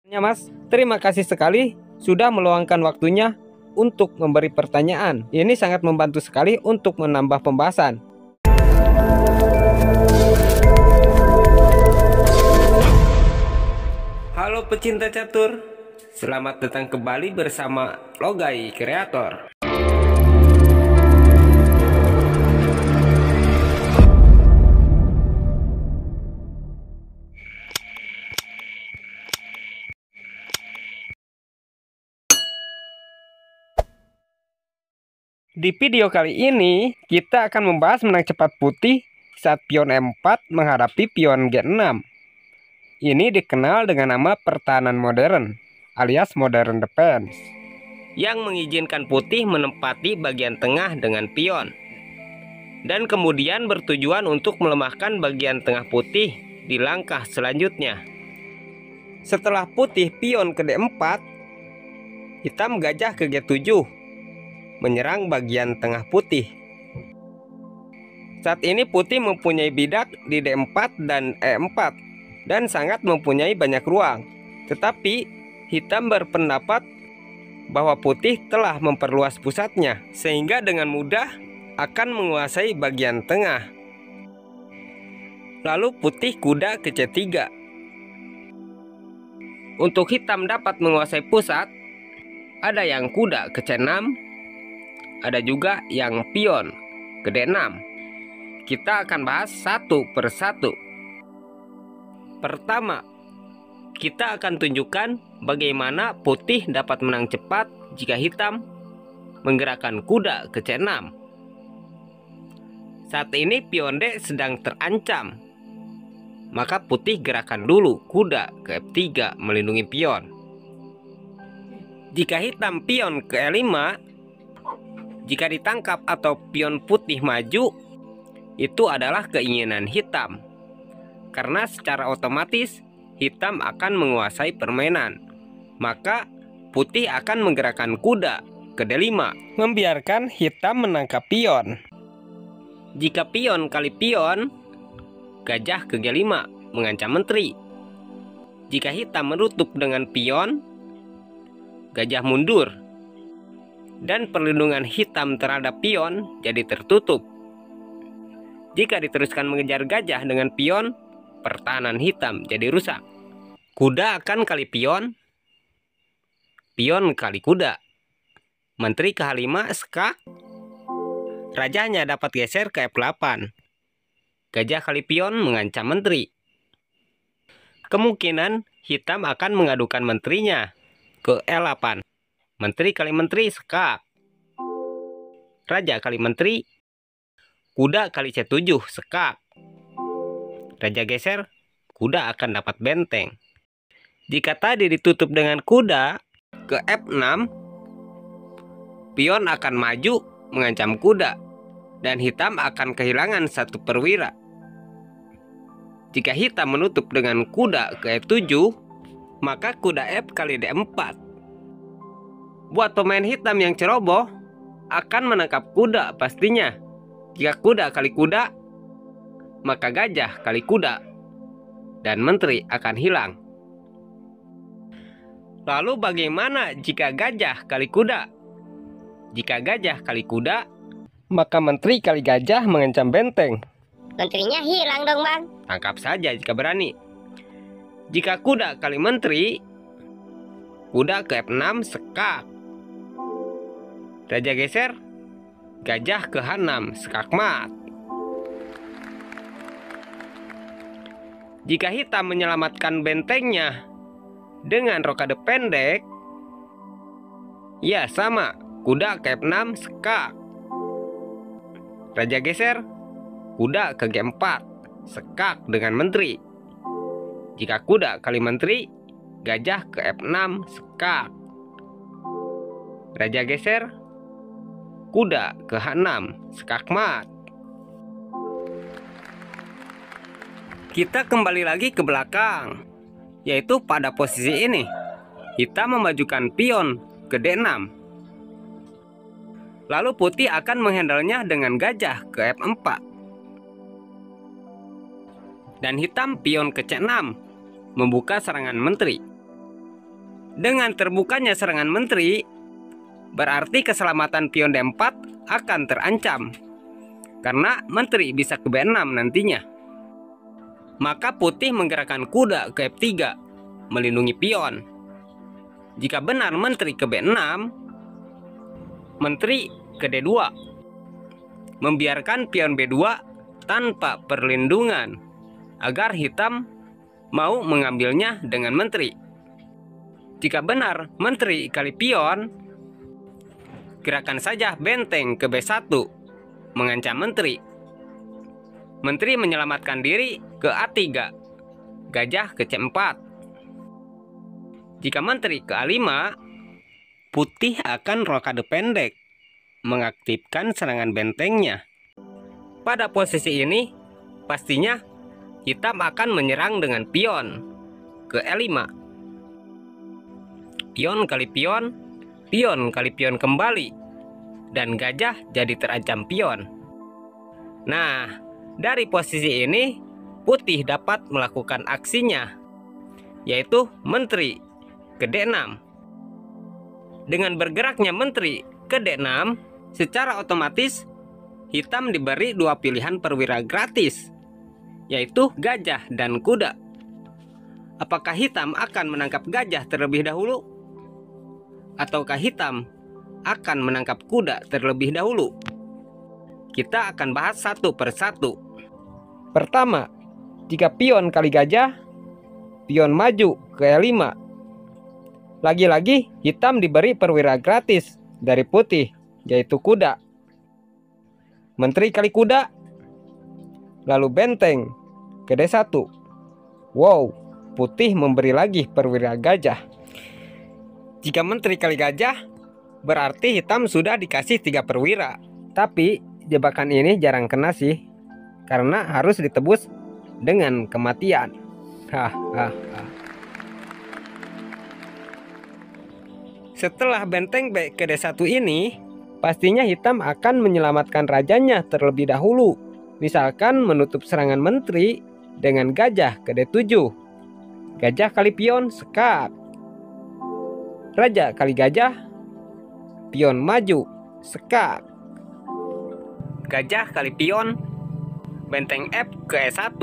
Ya Mas, terima kasih sekali sudah meluangkan waktunya untuk memberi pertanyaan. Ini sangat membantu sekali untuk menambah pembahasan. Halo pecinta catur, selamat datang kembali bersama Logai Kreator. Di video kali ini, kita akan membahas menang cepat putih saat pion E4 menghadapi pion G6. Ini dikenal dengan nama pertahanan modern, alias modern defense, yang mengizinkan putih menempati bagian tengah dengan pion, dan kemudian bertujuan untuk melemahkan bagian tengah putih di langkah selanjutnya. Setelah putih pion ke D4, hitam gajah ke G7, menyerang bagian tengah putih. Saat ini putih mempunyai bidak di D4 dan E4 dan sangat mempunyai banyak ruang. Tetapi hitam berpendapat bahwa putih telah memperluas pusatnya sehingga dengan mudah akan menguasai bagian tengah. Lalu putih kuda ke C3. Untuk hitam dapat menguasai pusat, ada yang kuda ke C6, ada juga yang pion ke D6. Kita akan bahas satu persatu. Pertama, kita akan tunjukkan bagaimana putih dapat menang cepat jika hitam menggerakkan kuda ke C6. Saat ini pion D sedang terancam, maka putih gerakan dulu kuda ke F3 melindungi pion. Jika hitam pion ke E5, jika ditangkap atau pion putih maju, itu adalah keinginan hitam. Karena secara otomatis hitam akan menguasai permainan. Maka putih akan menggerakkan kuda ke D5, membiarkan hitam menangkap pion. Jika pion kali pion, gajah ke G5 mengancam menteri. Jika hitam menutup dengan pion, gajah mundur, dan perlindungan hitam terhadap pion jadi tertutup. Jika diteruskan mengejar gajah dengan pion, pertahanan hitam jadi rusak. Kuda akan kali pion, pion kali kuda, menteri ke H5 skak, rajanya dapat geser ke F8. Gajah kali pion mengancam menteri. Kemungkinan hitam akan mengadukan menterinya ke E8. Menteri kali menteri skak, raja kali menteri, kuda kali C7 skak. Raja geser, kuda akan dapat benteng. Jika tadi ditutup dengan kuda ke F6, pion akan maju mengancam kuda dan hitam akan kehilangan satu perwira. Jika hitam menutup dengan kuda ke F7, maka kuda F kali D4. Buat pemain hitam yang ceroboh, akan menangkap kuda pastinya. Jika kuda kali kuda, maka gajah kali kuda, dan menteri akan hilang. Lalu bagaimana jika gajah kali kuda? Jika gajah kali kuda, maka menteri kali gajah mengancam benteng. Menterinya hilang dong bang. Tangkap saja jika berani. Jika kuda kali menteri, kuda ke F6 skak. Raja geser, gajah ke H6 skakmat. Jika hitam menyelamatkan bentengnya dengan rokade pendek, ya sama, kuda ke F6 skak. Raja geser, kuda ke G4 skak dengan menteri. Jika kuda kali menteri, gajah ke F6 skak. Raja geser, kuda ke H6 skakmat. Kita kembali lagi ke belakang, yaitu pada posisi ini hitam memajukan pion ke D6. Lalu putih akan menghandlenya dengan gajah ke F4. Dan hitam pion ke C6 membuka serangan menteri. Dengan terbukanya serangan menteri, berarti keselamatan pion D4 akan terancam, karena menteri bisa ke B6 nantinya. Maka putih menggerakkan kuda ke F3, melindungi pion. Jika benar menteri ke B6, menteri ke D2, membiarkan pion B2 tanpa perlindungan, agar hitam mau mengambilnya dengan menteri. Jika benar menteri kali pion, gerakan saja benteng ke B1, mengancam menteri. Menteri menyelamatkan diri ke A3, gajah ke C4. Jika menteri ke A5, putih akan rokade pendek, mengaktifkan serangan bentengnya. Pada posisi ini, pastinya hitam akan menyerang dengan pion ke E5. Pion kali pion, pion kali pion kembali, dan gajah jadi terancam pion. Nah, dari posisi ini, putih dapat melakukan aksinya, yaitu menteri ke D6. Dengan bergeraknya menteri ke D6, secara otomatis hitam diberi dua pilihan perwira gratis, yaitu gajah dan kuda. Apakah hitam akan menangkap gajah terlebih dahulu? Ataukah hitam akan menangkap kuda terlebih dahulu? Kita akan bahas satu persatu. Pertama, jika pion kali gajah, pion maju ke E5. Lagi-lagi hitam diberi perwira gratis dari putih, yaitu kuda. Menteri kali kuda, lalu benteng ke D1. Wow, putih memberi lagi perwira gajah. Jika menteri kali gajah, berarti hitam sudah dikasih 3 perwira. Tapi jebakan ini jarang kena sih, karena harus ditebus dengan kematian. Setelah benteng B ke D1 ini, pastinya hitam akan menyelamatkan rajanya terlebih dahulu. Misalkan menutup serangan menteri dengan gajah ke D7. Gajah kali pion sekat. Raja kali gajah, pion maju, sekat. Gajah kali pion, benteng F ke E1,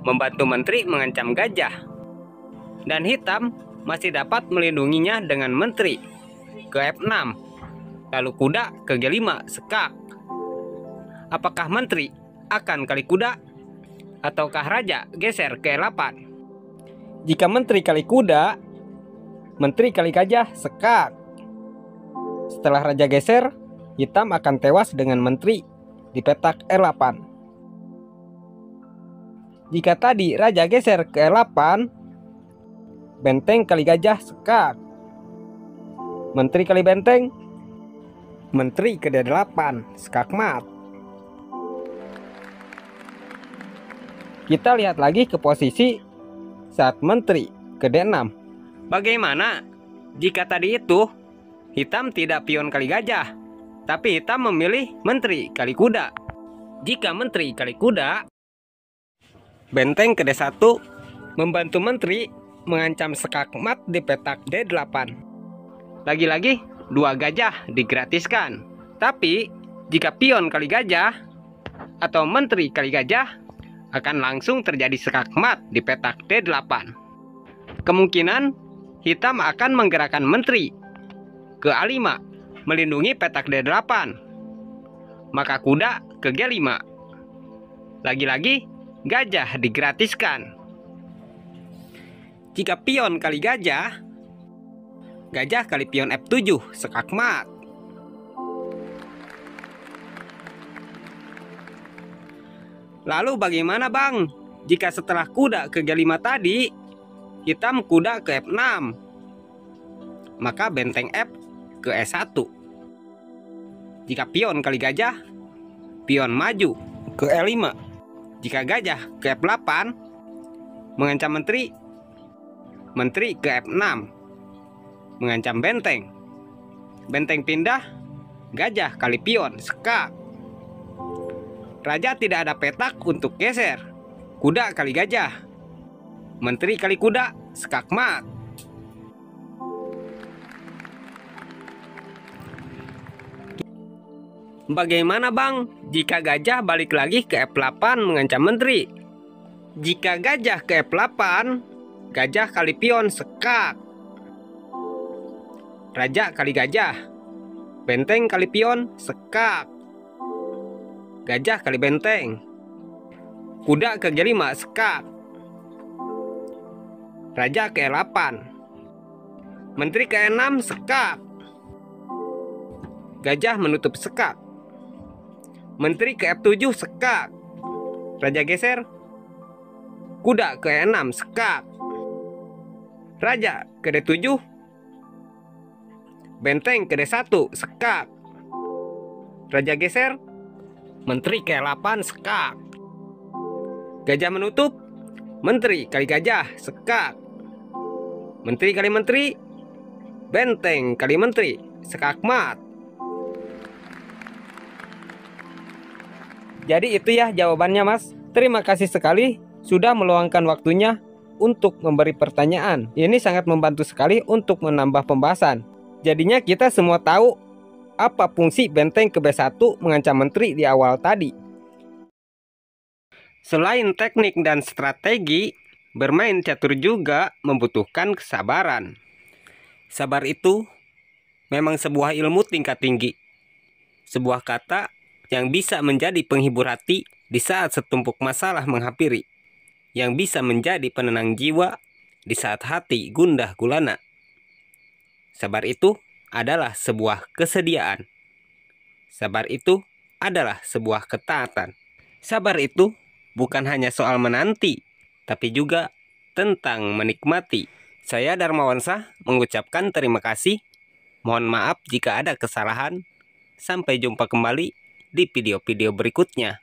membantu menteri mengancam gajah. Dan hitam masih dapat melindunginya dengan menteri ke F6, lalu kuda ke G5, sekak. Apakah menteri akan kali kuda, ataukah raja geser ke E8? Jika menteri kali kuda, menteri kali gajah, sekak. Setelah raja geser, hitam akan tewas dengan menteri di petak E8. Jika tadi raja geser ke E8, benteng kali gajah, sekak. Menteri kali benteng, menteri ke D8, sekak mat. Kita lihat lagi ke posisi saat menteri ke D6. Bagaimana jika tadi itu hitam tidak pion kali gajah, tapi hitam memilih menteri kali kuda? Jika menteri kali kuda, benteng ke D1 membantu menteri mengancam sekak mat di petak D8. Lagi-lagi 2 gajah digratiskan. Tapi jika pion kali gajah atau menteri kali gajah, akan langsung terjadi sekak mat di petak D8. Kemungkinan hitam akan menggerakkan menteri ke A5, melindungi petak D8. Maka kuda ke G5. Lagi-lagi gajah digratiskan. Jika pion kali gajah, gajah kali pion F7, sekak mat. Lalu bagaimana bang, jika setelah kuda ke G5 tadi, hitam kuda ke F6, maka benteng F ke E1. Jika pion kali gajah, pion maju ke E5. Jika gajah ke F8, mengancam menteri, menteri ke F6, mengancam benteng. Benteng pindah, gajah kali pion, sekak. Raja tidak ada petak untuk geser, kuda kali gajah, menteri kali kuda, sekak mat. Bagaimana bang jika gajah balik lagi ke F8 mengancam menteri? Jika gajah ke F8, gajah kali pion sekak. Raja kali gajah, benteng kali pion sekak. Gajah kali benteng. Kuda ke G5 sekak. Raja ke E8. Menteri ke E6 sekak. Gajah menutup sekak. Menteri ke F7 sekak. Raja geser. Kuda ke E6 sekak. Raja ke D7. Benteng ke D1 sekak. Raja geser. Menteri ke E8 sekak. Gajah menutup. Menteri kali gajah sekak. Menteri kali menteri. Benteng kali menteri sekak mat. Jadi itu ya jawabannya mas. Terima kasih sekali sudah meluangkan waktunya untuk memberi pertanyaan. Ini sangat membantu sekali untuk menambah pembahasan. Jadinya kita semua tahu apa fungsi benteng ke B1 mengancam menteri di awal tadi. Selain teknik dan strategi, bermain catur juga membutuhkan kesabaran. Sabar itu memang sebuah ilmu tingkat tinggi. Sebuah kata yang bisa menjadi penghibur hati di saat setumpuk masalah menghampiri, yang bisa menjadi penenang jiwa di saat hati gundah gulana. Sabar itu adalah sebuah kesediaan. Sabar itu adalah sebuah ketaatan. Sabar itu bukan hanya soal menanti, tapi juga tentang menikmati. Saya Darmawansyah mengucapkan terima kasih. Mohon maaf jika ada kesalahan. Sampai jumpa kembali di video-video berikutnya.